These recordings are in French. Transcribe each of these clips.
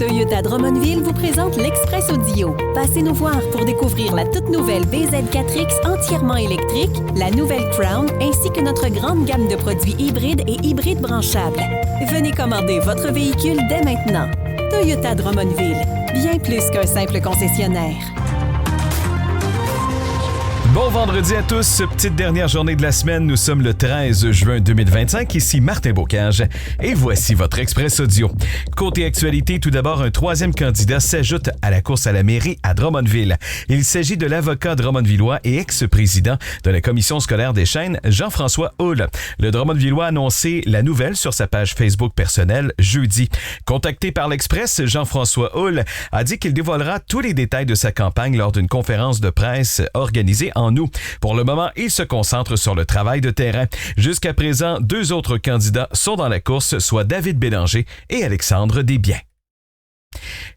Toyota Drummondville vous présente l'Express Audio. Passez nous voir pour découvrir la toute nouvelle BZ4X entièrement électrique, la nouvelle Crown, ainsi que notre grande gamme de produits hybrides et hybrides branchables. Venez commander votre véhicule dès maintenant. Toyota Drummondville, bien plus qu'un simple concessionnaire. Bon vendredi à tous, petite dernière journée de la semaine, nous sommes le 13 juin 2025, ici Martin Bocage et voici votre Express Audio. Côté actualité, tout d'abord, un troisième candidat s'ajoute à la course à la mairie à Drummondville. Il s'agit de l'avocat drummondvillois et ex-président de la commission scolaire des Chênes, Jean-François Hull. Le Drummondvillois a annoncé la nouvelle sur sa page Facebook personnelle jeudi. Contacté par l'Express, Jean-François Hull a dit qu'il dévoilera tous les détails de sa campagne lors d'une conférence de presse organisée en août. Pour le moment, il se concentre sur le travail de terrain. Jusqu'à présent, 2 autres candidats sont dans la course, soit David Bélanger et Alexandre Desbiens.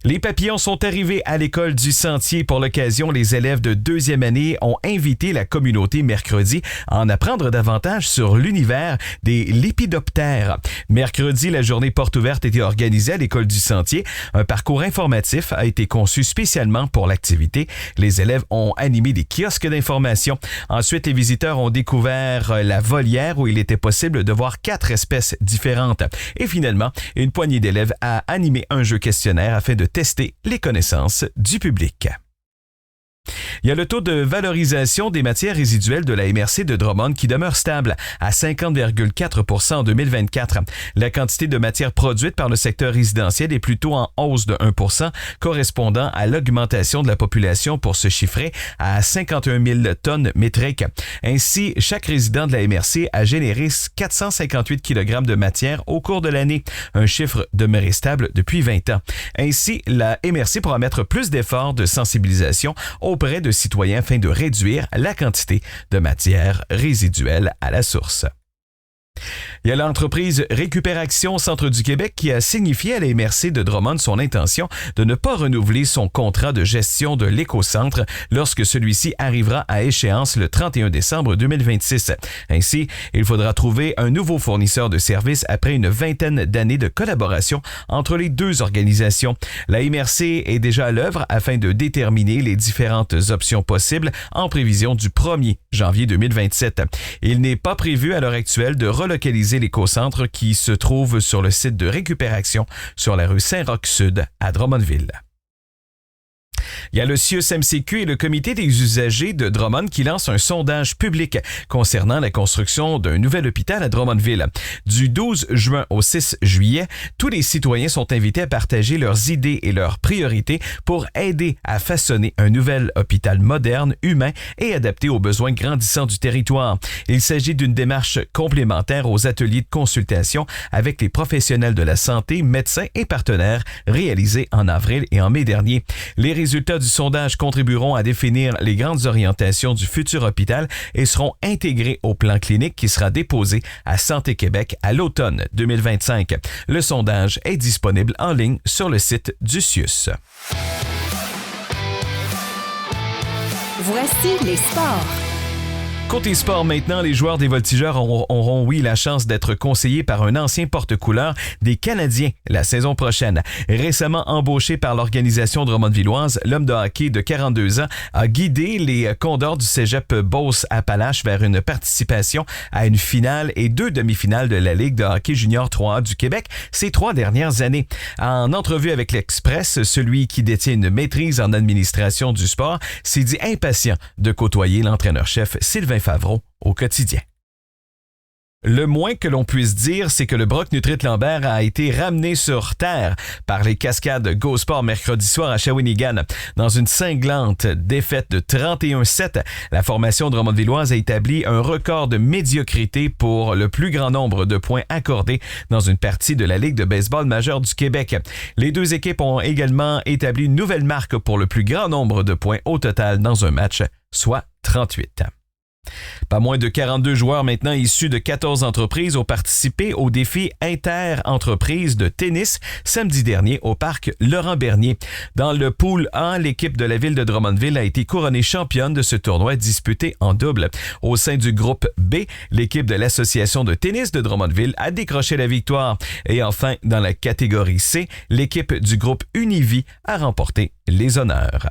Les papillons sont arrivés à l'école du Sentier. Pour l'occasion, les élèves de 2e année ont invité la communauté mercredi à en apprendre davantage sur l'univers des lépidoptères. Mercredi, la journée porte ouverte était organisée à l'école du Sentier. Un parcours informatif a été conçu spécialement pour l'activité. Les élèves ont animé des kiosques d'information. Ensuite, les visiteurs ont découvert la volière où il était possible de voir 4 espèces différentes. Et finalement, une poignée d'élèves a animé un jeu questionnaire afin de tester les connaissances du public. Il y a le taux de valorisation des matières résiduelles de la MRC de Drummond qui demeure stable à 50,4% en 2024. La quantité de matières produites par le secteur résidentiel est plutôt en hausse de 1%, correspondant à l'augmentation de la population pour se chiffrer à 51 000 tonnes métriques. Ainsi, chaque résident de la MRC a généré 458 kg de matière au cours de l'année, un chiffre demeuré stable depuis 20 ans. Ainsi, la MRC pourra mettre plus d'efforts de sensibilisation auprès de citoyens afin de réduire la quantité de matière résiduelle à la source. Il y a l'entreprise Récupération Centre du Québec qui a signifié à la MRC de Drummond son intention de ne pas renouveler son contrat de gestion de l'écocentre lorsque celui-ci arrivera à échéance le 31 décembre 2026. Ainsi, il faudra trouver un nouveau fournisseur de services après une vingtaine d'années de collaboration entre les deux organisations. La MRC est déjà à l'œuvre afin de déterminer les différentes options possibles en prévision du 1er janvier 2027. Il n'est pas prévu à l'heure actuelle de relocaliser l'écocentre qui se trouve sur le site de récupération sur la rue Saint-Roch-Sud à Drummondville. Il y a le CIUS-MCQ et le Comité des usagers de Drummond qui lancent un sondage public concernant la construction d'un nouvel hôpital à Drummondville. Du 12 juin au 6 juillet, tous les citoyens sont invités à partager leurs idées et leurs priorités pour aider à façonner un nouvel hôpital moderne, humain et adapté aux besoins grandissants du territoire. Il s'agit d'une démarche complémentaire aux ateliers de consultation avec les professionnels de la santé, médecins et partenaires réalisés en avril et en mai dernier. Les résultats du sondage contribueront à définir les grandes orientations du futur hôpital et seront intégrés au plan clinique qui sera déposé à Santé Québec à l'automne 2025. Le sondage est disponible en ligne sur le site du CIUS. Voici les sports. Côté sport maintenant, les joueurs des Voltigeurs auront la chance d'être conseillés par un ancien porte-couleur des Canadiens la saison prochaine. Récemment embauché par l'organisation drummondvilloise, l'homme de hockey de 42 ans a guidé les Condors du cégep Beauce-Appalaches vers une participation à une finale et 2 demi-finales de la Ligue de hockey junior 3A du Québec ces 3 dernières années. En entrevue avec l'Express, celui qui détient une maîtrise en administration du sport s'est dit impatient de côtoyer l'entraîneur-chef Sylvain Favreau au quotidien. Le moins que l'on puisse dire, c'est que le Brock Nutrit Lambert a été ramené sur terre par les Cascades Go Sport mercredi soir à Shawinigan. Dans une cinglante défaite de 31-7, la formation drummondvilloise a établi un record de médiocrité pour le plus grand nombre de points accordés dans une partie de la Ligue de baseball majeure du Québec. Les 2 équipes ont également établi une nouvelle marque pour le plus grand nombre de points au total dans un match, soit 38. Pas moins de 42 joueurs maintenant issus de 14 entreprises ont participé au défi inter-entreprise de tennis samedi dernier au parc Laurent-Bernier. Dans le pool A, l'équipe de la ville de Drummondville a été couronnée championne de ce tournoi disputé en double. Au sein du groupe B, l'équipe de l'association de tennis de Drummondville a décroché la victoire. Et enfin, dans la catégorie C, l'équipe du groupe Univi a remporté les honneurs.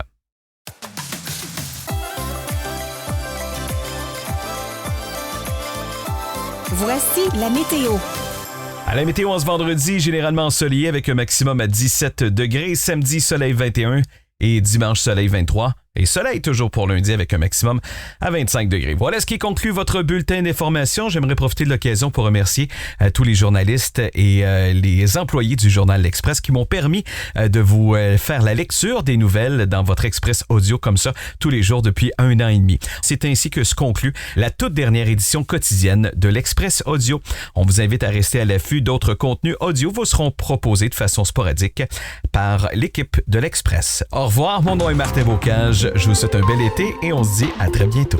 Voici la météo. À la météo en ce vendredi, généralement ensoleillé avec un maximum à 17 degrés. Samedi, soleil 21 et dimanche, soleil 23. Et soleil toujours pour lundi avec un maximum à 25 degrés. Voilà ce qui conclut votre bulletin d'information. J'aimerais profiter de l'occasion pour remercier tous les journalistes et les employés du Journal L'Express qui m'ont permis de vous faire la lecture des nouvelles dans votre Express audio comme ça tous les jours depuis 1 an et demi. C'est ainsi que se conclut la toute dernière édition quotidienne de l'Express audio. On vous invite à rester à l'affût. D'autres contenus audio vous seront proposés de façon sporadique par l'équipe de l'Express. Au revoir, mon nom est Martin Bocage. Je vous souhaite un bel été et on se dit à très bientôt.